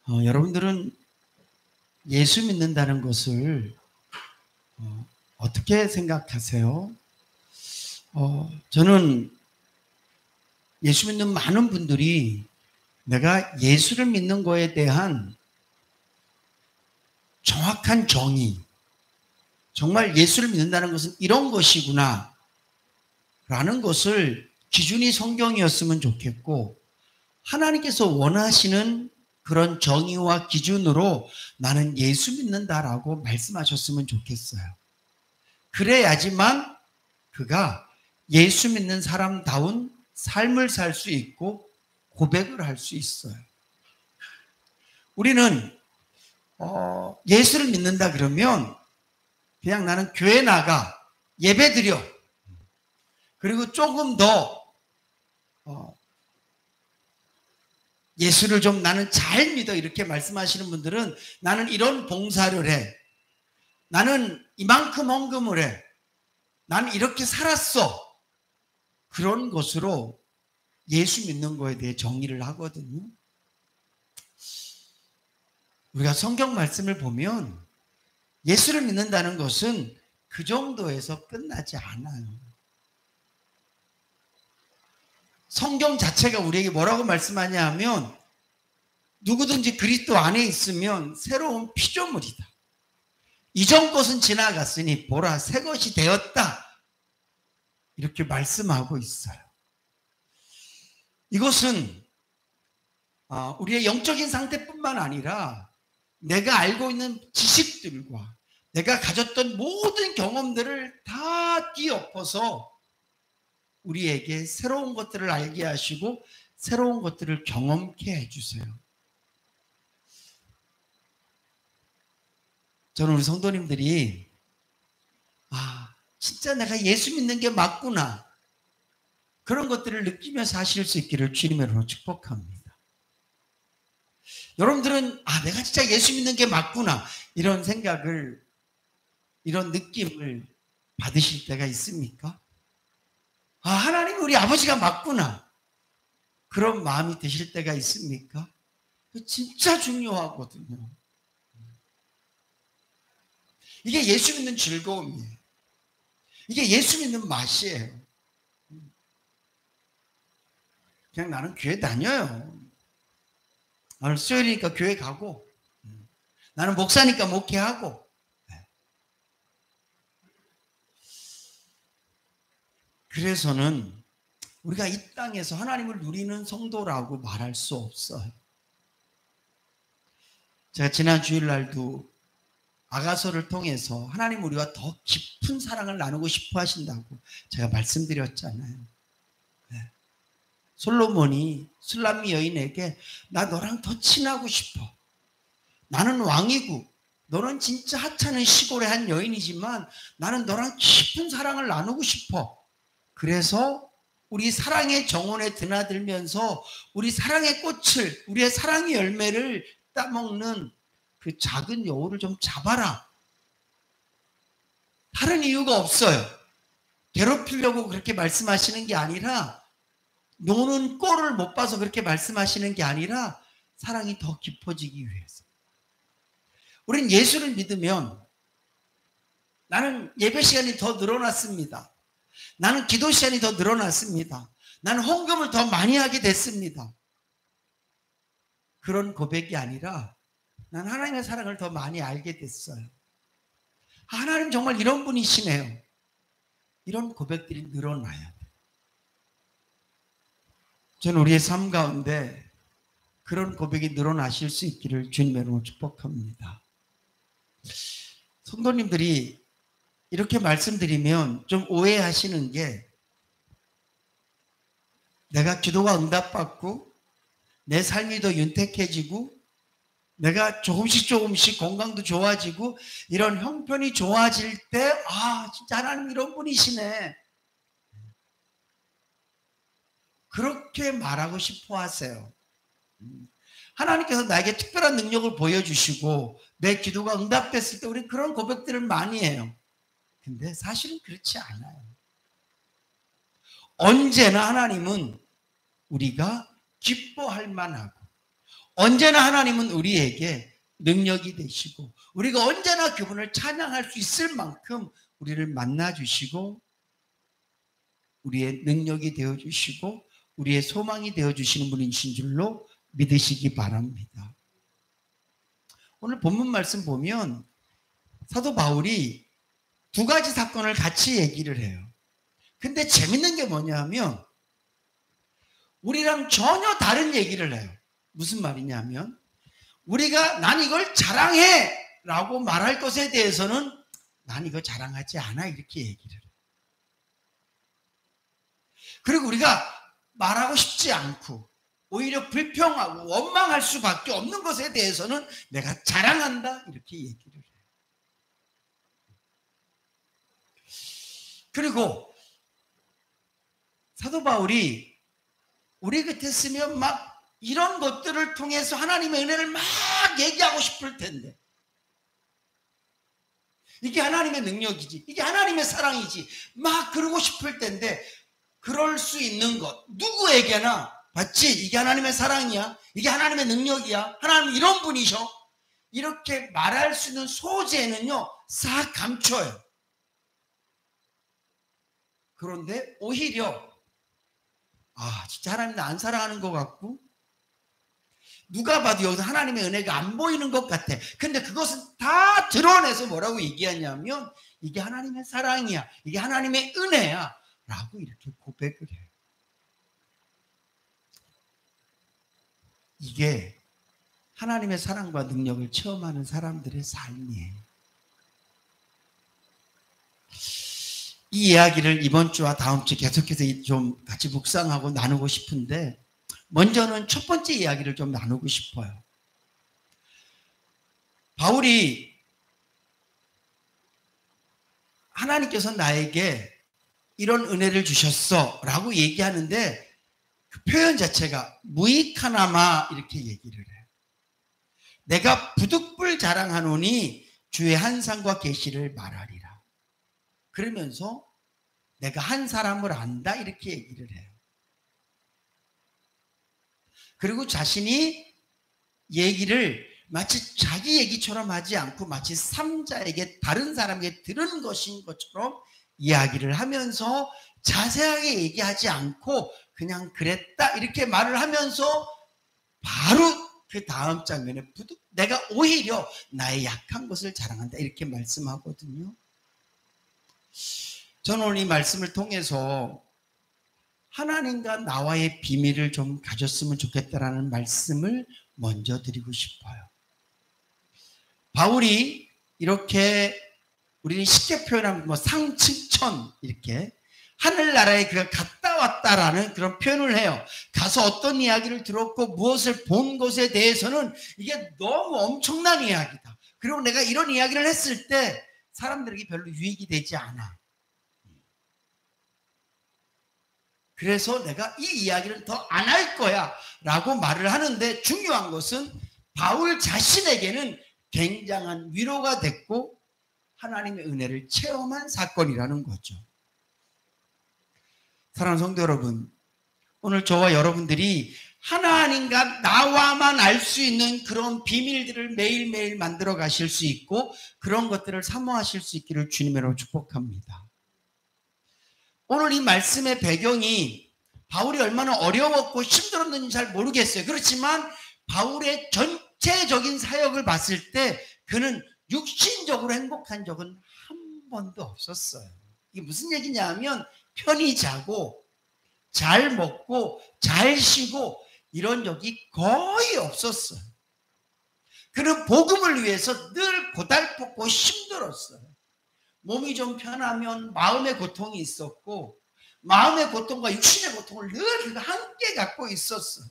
여러분들은 예수 믿는다는 것을 어떻게 생각하세요? 저는 예수 믿는 많은 분들이 내가 예수를 믿는 거에 대한 정확한 정의, 정말 예수를 믿는다는 것은 이런 것이구나 라는 것을 기준이 성경이었으면 좋겠고, 하나님께서 원하시는 그런 정의와 기준으로 나는 예수 믿는다라고 말씀하셨으면 좋겠어요. 그래야지만 그가 예수 믿는 사람다운 삶을 살 수 있고 고백을 할 수 있어요. 우리는 예수를 믿는다 그러면 그냥 나는 교회 나가 예배 드려, 그리고 조금 더 예수를 좀 나는 잘 믿어 이렇게 말씀하시는 분들은 나는 이런 봉사를 해, 나는 이만큼 헌금을 해, 나는 이렇게 살았어, 그런 것으로 예수 믿는 거에 대해 정의를 하거든요. 우리가 성경 말씀을 보면 예수를 믿는다는 것은 그 정도에서 끝나지 않아요. 성경 자체가 우리에게 뭐라고 말씀하냐 하면 누구든지 그리스도 안에 있으면 새로운 피조물이다. 이전 것은 지나갔으니 보라 새 것이 되었다. 이렇게 말씀하고 있어요. 이것은 우리의 영적인 상태뿐만 아니라 내가 알고 있는 지식들과 내가 가졌던 모든 경험들을 다 뒤엎어서 우리에게 새로운 것들을 알게 하시고 새로운 것들을 경험케 해주세요. 저는 우리 성도님들이 진짜 내가 예수 믿는 게 맞구나, 그런 것들을 느끼며 사실 수 있기를 주님으로 축복합니다. 여러분들은 내가 진짜 예수 믿는 게 맞구나, 이런 생각을, 이런 느낌을 받으실 때가 있습니까? 하나님 우리 아버지가 맞구나, 그런 마음이 드실 때가 있습니까? 진짜 중요하거든요. 이게 예수 믿는 즐거움이에요. 이게 예수 믿는 맛이에요. 그냥 나는 교회 다녀요. 나는 수요일이니까 교회 가고, 나는 목사니까 목회하고. 그래서는 우리가 이 땅에서 하나님을 누리는 성도라고 말할 수 없어요. 제가 지난 주일날도 아가서를 통해서 하나님 우리와 더 깊은 사랑을 나누고 싶어 하신다고 제가 말씀드렸잖아요. 솔로몬이 술람미 여인에게 나 너랑 더 친하고 싶어. 나는 왕이고 너는 진짜 하찮은 시골의 한 여인이지만 나는 너랑 깊은 사랑을 나누고 싶어. 그래서 우리 사랑의 정원에 드나들면서 우리 사랑의 꽃을, 우리의 사랑의 열매를 따먹는 그 작은 여우를 좀 잡아라. 다른 이유가 없어요. 괴롭히려고 그렇게 말씀하시는 게 아니라, 노는 꼴을 못 봐서 그렇게 말씀하시는 게 아니라 사랑이 더 깊어지기 위해서. 우린 예수를 믿으면 나는 예배 시간이 더 늘어났습니다. 나는 기도 시간이 더 늘어났습니다. 나는 헌금을 더 많이 하게 됐습니다. 그런 고백이 아니라 난 하나님의 사랑을 더 많이 알게 됐어요. 하나님 정말 이런 분이시네요. 이런 고백들이 늘어나야 돼요. 저는 우리의 삶 가운데 그런 고백이 늘어나실 수 있기를 주님의 이름으로 축복합니다. 성도님들이 이렇게 말씀드리면 좀 오해하시는 게, 내가 기도가 응답받고 내 삶이 더 윤택해지고 내가 조금씩 건강도 좋아지고 이런 형편이 좋아질 때 진짜 하나님 이런 분이시네, 그렇게 말하고 싶어 하세요. 하나님께서 나에게 특별한 능력을 보여주시고 내 기도가 응답됐을 때 우리 그런 고백들을 많이 해요. 근데 사실은 그렇지 않아요. 언제나 하나님은 우리가 기뻐할 만하고 언제나 하나님은 우리에게 능력이 되시고 우리가 언제나 그분을 찬양할 수 있을 만큼 우리를 만나주시고 우리의 능력이 되어주시고 우리의 소망이 되어주시는 분이신 줄로 믿으시기 바랍니다. 오늘 본문 말씀 보면 사도 바울이 두 가지 사건을 같이 얘기를 해요. 근데 재밌는 게 뭐냐면 우리랑 전혀 다른 얘기를 해요. 무슨 말이냐면 우리가 난 이걸 자랑해 라고 말할 것에 대해서는 난 이거 자랑하지 않아 이렇게 얘기를 해요. 그리고 우리가 말하고 싶지 않고 오히려 불평하고 원망할 수밖에 없는 것에 대해서는 내가 자랑한다 이렇게 얘기를 해요. 그리고 사도 바울이 우리 같았으면 막 이런 것들을 통해서 하나님의 은혜를 막 얘기하고 싶을 텐데 이게 하나님의 능력이지 이게 하나님의 사랑이지 막 그러고 싶을 텐데 그럴 수 있는 것 누구에게나 맞지? 이게 하나님의 사랑이야 이게 하나님의 능력이야 하나님 이런 분이셔 이렇게 말할 수 있는 소재는요 싹 감춰요. 그런데 오히려 진짜 하나님 나 안 사랑하는 것 같고 누가 봐도 여기서 하나님의 은혜가 안 보이는 것 같아. 근데 그것은 다 드러내서 뭐라고 얘기하냐면 이게 하나님의 사랑이야 이게 하나님의 은혜야 라고 이렇게 고백을 해요. 이게 하나님의 사랑과 능력을 체험하는 사람들의 삶이에요. 이 이야기를 이번 주와 다음 주 계속해서 좀 같이 묵상하고 나누고 싶은데 먼저는 첫 번째 이야기를 좀 나누고 싶어요. 바울이 하나님께서 나에게 이런 은혜를 주셨어 라고 얘기하는데 그 표현 자체가 무익하나마 이렇게 얘기를 해요. 내가 부득불 자랑하노니 주의 한상과 계시를 말하리라. 그러면서 내가 한 사람을 안다 이렇게 얘기를 해요. 그리고 자신이 얘기를 마치 자기 얘기처럼 하지 않고 마치 삼자에게 다른 사람에게 들은 것인 것처럼 이야기를 하면서 자세하게 얘기하지 않고 그냥 그랬다 이렇게 말을 하면서 바로 그 다음 장면에 내가 오히려 나의 약한 것을 자랑한다 이렇게 말씀하거든요. 저는 오늘 이 말씀을 통해서 하나님과 나와의 비밀을 좀 가졌으면 좋겠다라는 말씀을 먼저 드리고 싶어요. 바울이 이렇게 우리는 쉽게 표현하면 상층천 이렇게 하늘나라에 그가 갔다 왔다라는 그런 표현을 해요. 가서 어떤 이야기를 들었고 무엇을 본 것에 대해서는 이게 너무 엄청난 이야기다. 그리고 내가 이런 이야기를 했을 때 사람들에게 별로 유익이 되지 않아. 그래서 내가 이 이야기를 더 안 할 거야 라고 말을 하는데 중요한 것은 바울 자신에게는 굉장한 위로가 됐고 하나님의 은혜를 체험한 사건이라는 거죠. 사랑하는 성도 여러분, 오늘 저와 여러분들이 하나님과 나와만 알 수 있는 그런 비밀들을 매일매일 만들어 가실 수 있고 그런 것들을 사모하실 수 있기를 주님으로 축복합니다. 오늘 이 말씀의 배경이 바울이 얼마나 어려웠고 힘들었는지 잘 모르겠어요. 그렇지만 바울의 전체적인 사역을 봤을 때 그는 육신적으로 행복한 적은 한 번도 없었어요. 이게 무슨 얘기냐 하면 편히 자고 잘 먹고 잘 쉬고 이런 적이 거의 없었어요. 그는 복음을 위해서 늘 고달팠고 힘들었어요. 몸이 좀 편하면 마음의 고통이 있었고 마음의 고통과 육신의 고통을 늘 함께 갖고 있었어요.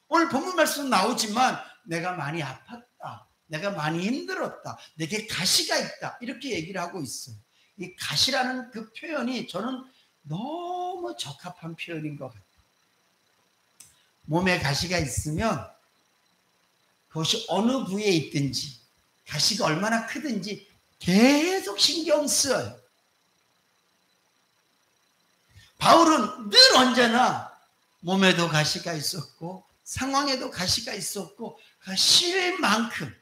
오늘 본문 말씀 나오지만 내가 많이 아팠다. 내가 많이 힘들었다. 내게 가시가 있다. 이렇게 얘기를 하고 있어요. 이 가시라는 그 표현이 저는 너무 적합한 표현인 것 같아요. 몸에 가시가 있으면 그것이 어느 부위에 있든지 가시가 얼마나 크든지 계속 신경 쓰여요. 바울은 늘 언제나 몸에도 가시가 있었고 상황에도 가시가 있었고 쉴 만큼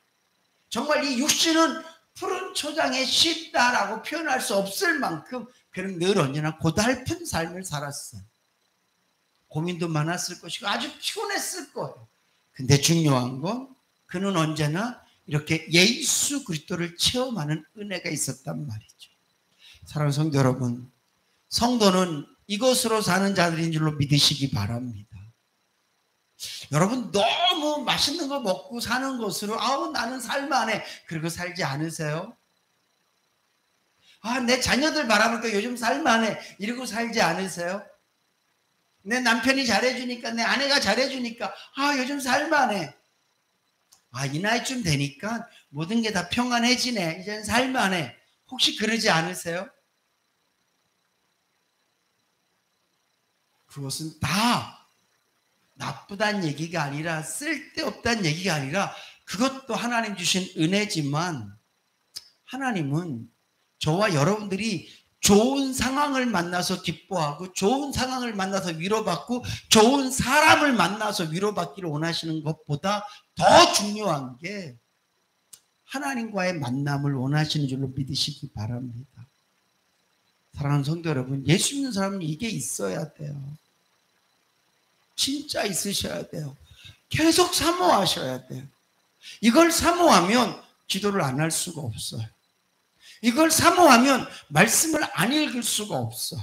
정말 이 육신은 푸른 초장에 쉽다라고 표현할 수 없을 만큼 그는 늘 언제나 고달픈 삶을 살았어요. 고민도 많았을 것이고 아주 피곤했을 거예요. 근데 중요한 건 그는 언제나 이렇게 예수 그리스도를 체험하는 은혜가 있었단 말이죠. 사랑하는 성도 여러분, 성도는 이것으로 사는 자들인 줄로 믿으시기 바랍니다. 여러분 너무 맛있는 거 먹고 사는 것으로 나는 살만해 그러고 살지 않으세요? 내 자녀들 바라보니까 요즘 살만해 이러고 살지 않으세요? 내 남편이 잘해주니까 내 아내가 잘해주니까 요즘 살만해. 이 나이쯤 되니까 모든 게 다 평안해지네. 이제는 살만해. 혹시 그러지 않으세요? 그것은 다 나쁘다는 얘기가 아니라 쓸데없다는 얘기가 아니라 그것도 하나님 주신 은혜지만 하나님은 저와 여러분들이 좋은 상황을 만나서 기뻐하고 좋은 상황을 만나서 위로받고 좋은 사람을 만나서 위로받기를 원하시는 것보다 더 중요한 게 하나님과의 만남을 원하시는 줄로 믿으시기 바랍니다. 사랑하는 성도 여러분, 예수 믿는 사람은 이게 있어야 돼요. 진짜 있으셔야 돼요. 계속 사모하셔야 돼요. 이걸 사모하면 기도를 안 할 수가 없어요. 이걸 사모하면 말씀을 안 읽을 수가 없어요.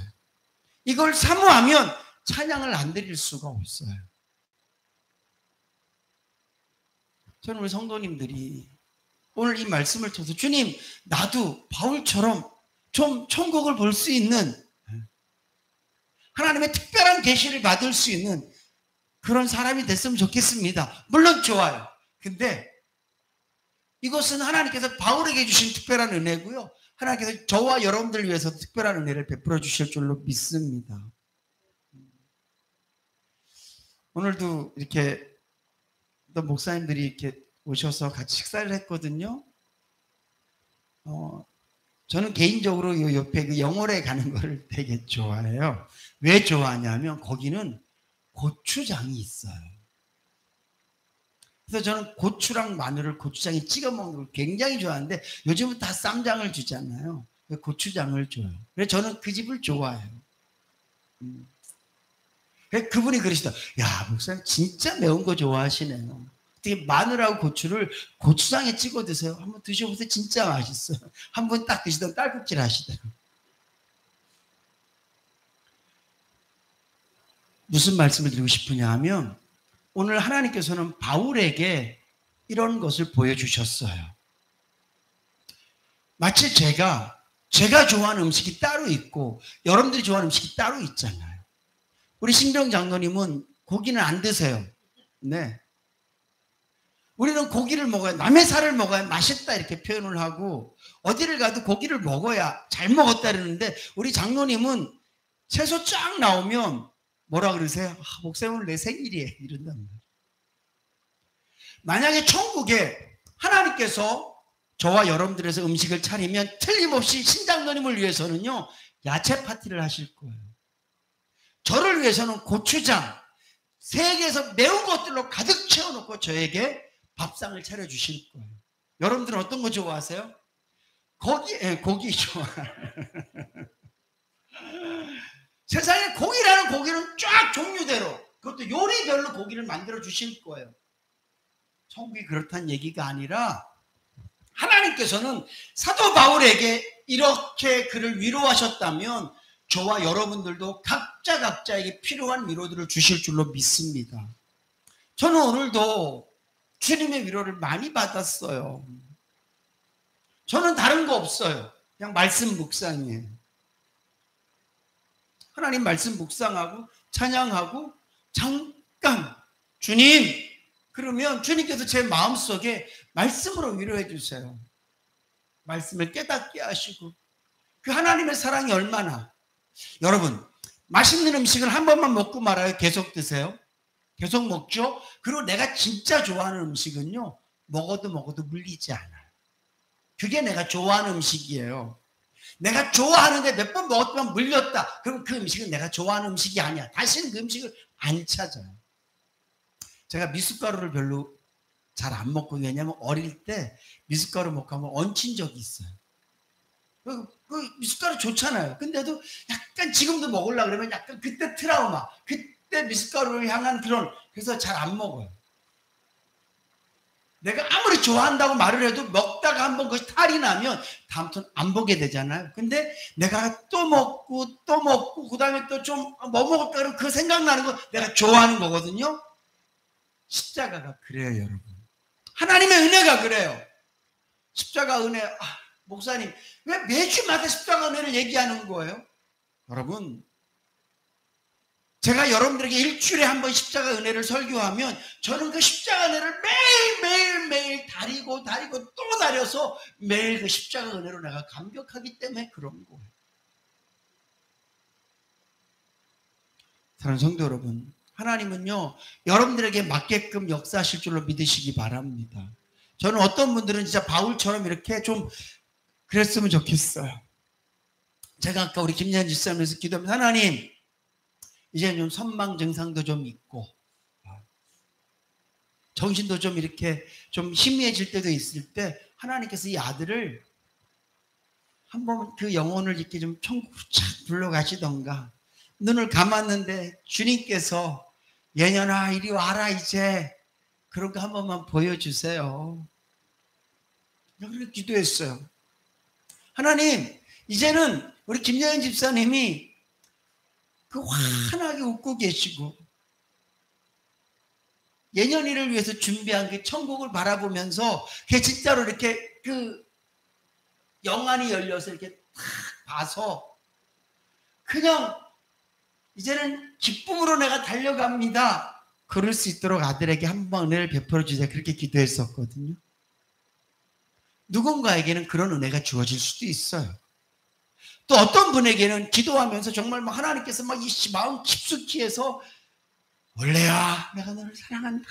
이걸 사모하면 찬양을 안 드릴 수가 없어요. 저는 우리 성도님들이 오늘 이 말씀을 통해서 주님, 나도 바울처럼 좀 천국을 볼 수 있는 하나님의 특별한 계시를 받을 수 있는 그런 사람이 됐으면 좋겠습니다. 물론 좋아요. 근데 이것은 하나님께서 바울에게 주신 특별한 은혜고요. 하나님께서 저와 여러분들을 위해서 특별한 은혜를 베풀어 주실 줄로 믿습니다. 오늘도 이렇게 또 목사님들이 이렇게 오셔서 같이 식사를 했거든요. 저는 개인적으로 요 옆에 그 영월에 가는 거를 되게 좋아해요. 왜 좋아하냐면 거기는 고추장이 있어요. 그래서 저는 고추랑 마늘을 고추장에 찍어 먹는 걸 굉장히 좋아하는데 요즘은 다 쌈장을 주잖아요. 고추장을 줘요. 그래서 저는 그 집을 좋아해요. 그분이 그러시더라고요. 야, 목사님 진짜 매운 거 좋아하시네요. 어떻게 마늘하고 고추를 고추장에 찍어 드세요? 한번 드셔보세요. 진짜 맛있어요. 한번 딱 드시던 딸꾹질 하시더라고요. 무슨 말씀을 드리고 싶으냐 하면 오늘 하나님께서는 바울에게 이런 것을 보여주셨어요. 마치 제가 좋아하는 음식이 따로 있고 여러분들이 좋아하는 음식이 따로 있잖아요. 우리 신병 장로님은 고기는 안 드세요. 네. 우리는 고기를 먹어야, 남의 살을 먹어야 맛있다 이렇게 표현을 하고 어디를 가도 고기를 먹어야 잘 먹었다 그러는데 우리 장로님은 채소 쫙 나오면 뭐라 그러세요? 목사님 오늘 내 생일이에요. 이런단 말이에요. 만약에 천국에 하나님께서 저와 여러분들에서 음식을 차리면 틀림없이 신장로님을 위해서는요 야채 파티를 하실 거예요. 저를 위해서는 고추장, 세계에서 매운 것들로 가득 채워놓고 저에게 밥상을 차려주실 거예요. 여러분들은 어떤 거 좋아하세요? 고기 좋아해요. 세상에 고기라는 고기는 쫙 종류대로 그것도 요리별로 고기를 만들어 주실 거예요. 천국이 그렇다는 얘기가 아니라 하나님께서는 사도 바울에게 이렇게 그를 위로하셨다면 저와 여러분들도 각자에게 필요한 위로들을 주실 줄로 믿습니다. 저는 오늘도 주님의 위로를 많이 받았어요. 저는 다른 거 없어요. 그냥 말씀 묵상이에요. 하나님 말씀 묵상하고 찬양하고 잠깐 주님 그러면 주님께서 제 마음속에 말씀으로 위로해 주세요. 말씀을 깨닫게 하시고 그 하나님의 사랑이 얼마나 여러분 맛있는 음식을 한 번만 먹고 말아요? 계속 드세요? 계속 먹죠? 그리고 내가 진짜 좋아하는 음식은요 먹어도 물리지 않아요. 그게 내가 좋아하는 음식이에요. 내가 좋아하는데 몇 번 먹었더니 물렸다. 그럼 그 음식은 내가 좋아하는 음식이 아니야. 다시는 그 음식을 안 찾아요. 제가 미숫가루를 별로 잘 안 먹거든요. 왜냐하면 어릴 때 미숫가루 먹고 한번 얹힌 적이 있어요. 그 미숫가루 좋잖아요. 근데도 약간 지금도 먹으려고 그러면 약간 그때 트라우마, 그때 미숫가루를 향한 그래서 잘 안 먹어요. 내가 아무리 좋아한다고 말을 해도 먹다가 한번 그것이 탈이 나면 다음부터는 안 보게 되잖아요. 근데 내가 또 먹고 그 다음에 또 좀 뭐 먹을까 그러면 그 생각나는 거 내가 좋아하는 거거든요. 십자가가 그래요, 여러분. 하나님의 은혜가 그래요. 십자가 은혜. 목사님 왜 매주마다 십자가 은혜를 얘기하는 거예요? 여러분, 제가 여러분들에게 일주일에 한 번 십자가 은혜를 설교하면 저는 그 십자가 은혜를 매일 다리고 또 다려서 매일 그 십자가 은혜로 내가 감격하기 때문에 그런 거예요. 사랑하는 성도 여러분, 하나님은요 여러분들에게 맞게끔 역사하실 줄로 믿으시기 바랍니다. 저는 어떤 분들은 진짜 바울처럼 이렇게 좀 그랬으면 좋겠어요. 제가 아까 우리 김예한 집사님에서 기도하면 하나님 이제 좀 선망 증상도 좀 있고 정신도 좀 이렇게 좀 희미해질 때도 있을 때 하나님께서 이 아들을 한번 그 영혼을 이렇게 좀 천국으로 착 불러가시던가, 눈을 감았는데 주님께서 예년아 이리 와라 이제, 그런 거 한 번만 보여주세요. 그렇게 기도했어요. 하나님 이제는 우리 김여인 집사님이 그 환하게 웃고 계시고 예년이를 위해서 준비한 그 천국을 바라보면서 그게 진짜로 이렇게 그 영안이 열려서 이렇게 탁 봐서 그냥 이제는 기쁨으로 내가 달려갑니다, 그럴 수 있도록 아들에게 한번 은혜를 베풀어 주세요. 그렇게 기도했었거든요. 누군가에게는 그런 은혜가 주어질 수도 있어요. 또 어떤 분에게는 기도하면서 정말 하나님께서 막 이 마음 깊숙이 해서 원래야 내가 너를 사랑한다,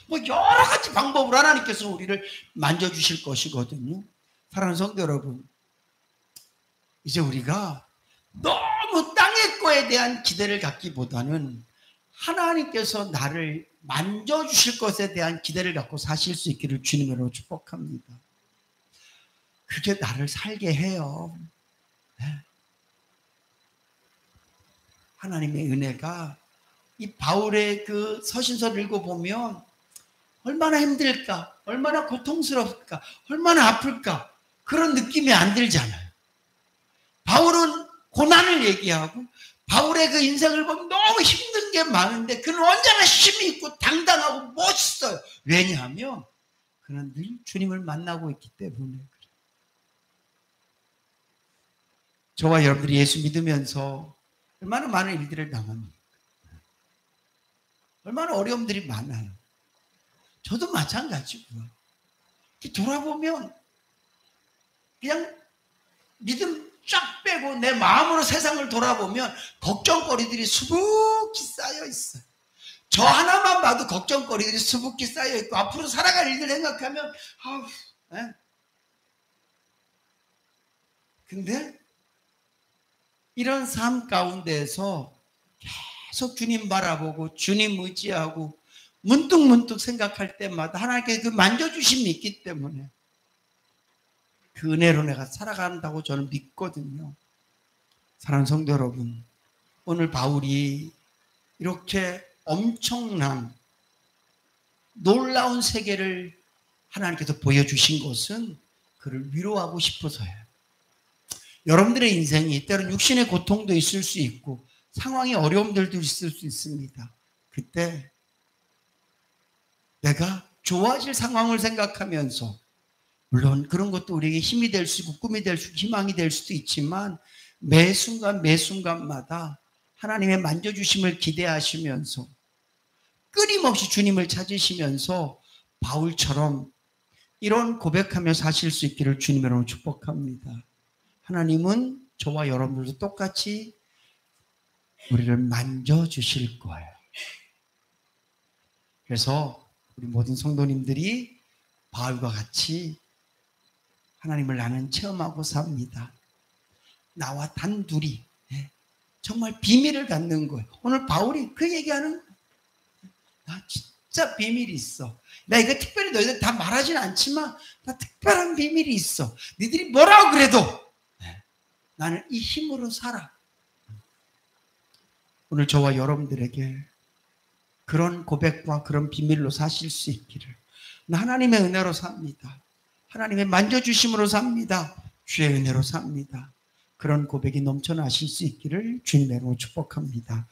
뭐 여러 가지 방법으로 하나님께서 우리를 만져주실 것이거든요. 사랑하는 성도 여러분, 이제 우리가 너무 땅의 거에 대한 기대를 갖기보다는 하나님께서 나를 만져주실 것에 대한 기대를 갖고 사실 수 있기를 주님으로 축복합니다. 그게 나를 살게 해요. 네. 하나님의 은혜가 이 바울의 그 서신서를 읽어보면 얼마나 힘들까, 얼마나 고통스럽을까, 얼마나 아플까, 그런 느낌이 안 들잖아요. 바울은 고난을 얘기하고 바울의 그 인생을 보면 너무 힘든 게 많은데 그는 언제나 힘이 있고 당당하고 멋있어요. 왜냐하면 그는 늘 주님을 만나고 있기 때문에 그래요. 저와 여러분들이 예수 믿으면서 얼마나 많은 일들을 당합니까? 얼마나 어려움들이 많아요. 저도 마찬가지고요. 돌아보면 그냥 믿음 쫙 빼고 내 마음으로 세상을 돌아보면 걱정거리들이 수북히 쌓여 있어요. 저 하나만 봐도 걱정거리들이 수북히 쌓여 있고 앞으로 살아갈 일들 생각하면 근데 이런 삶 가운데에서 계속 주님 바라보고 주님 의지하고 문득문득 생각할 때마다 하나님께 그 만져주심이 있기 때문에 그 은혜로 내가 살아간다고 저는 믿거든요. 사랑하는 성도 여러분, 오늘 바울이 이렇게 엄청난 놀라운 세계를 하나님께서 보여주신 것은 그를 위로하고 싶어서예요. 여러분들의 인생이 때로는 육신의 고통도 있을 수 있고 상황의 어려움들도 있을 수 있습니다. 그때 내가 좋아질 상황을 생각하면서, 물론 그런 것도 우리에게 힘이 될 수 있고 꿈이 될 수 있고 희망이 될 수도 있지만 매 순간마다 하나님의 만져주심을 기대하시면서 끊임없이 주님을 찾으시면서 바울처럼 이런 고백하며 사실 수 있기를 주님으로 축복합니다. 하나님은 저와 여러분들도 똑같이 우리를 만져주실 거예요. 그래서 우리 모든 성도님들이 바울과 같이 하나님을 나는 체험하고 삽니다. 나와 단둘이 정말 비밀을 갖는 거예요. 오늘 바울이 그 얘기하는 거예요. 나 진짜 비밀이 있어. 나 이거 특별히 너희들 다 말하진 않지만 나 특별한 비밀이 있어. 니들이 뭐라고 그래도 나는 이 힘으로 살아. 오늘 저와 여러분들에게 그런 고백과 그런 비밀로 사실 수 있기를. 나 하나님의 은혜로 삽니다. 하나님의 만져주심으로 삽니다. 주의 은혜로 삽니다. 그런 고백이 넘쳐나실 수 있기를 주님의 이름으로 축복합니다.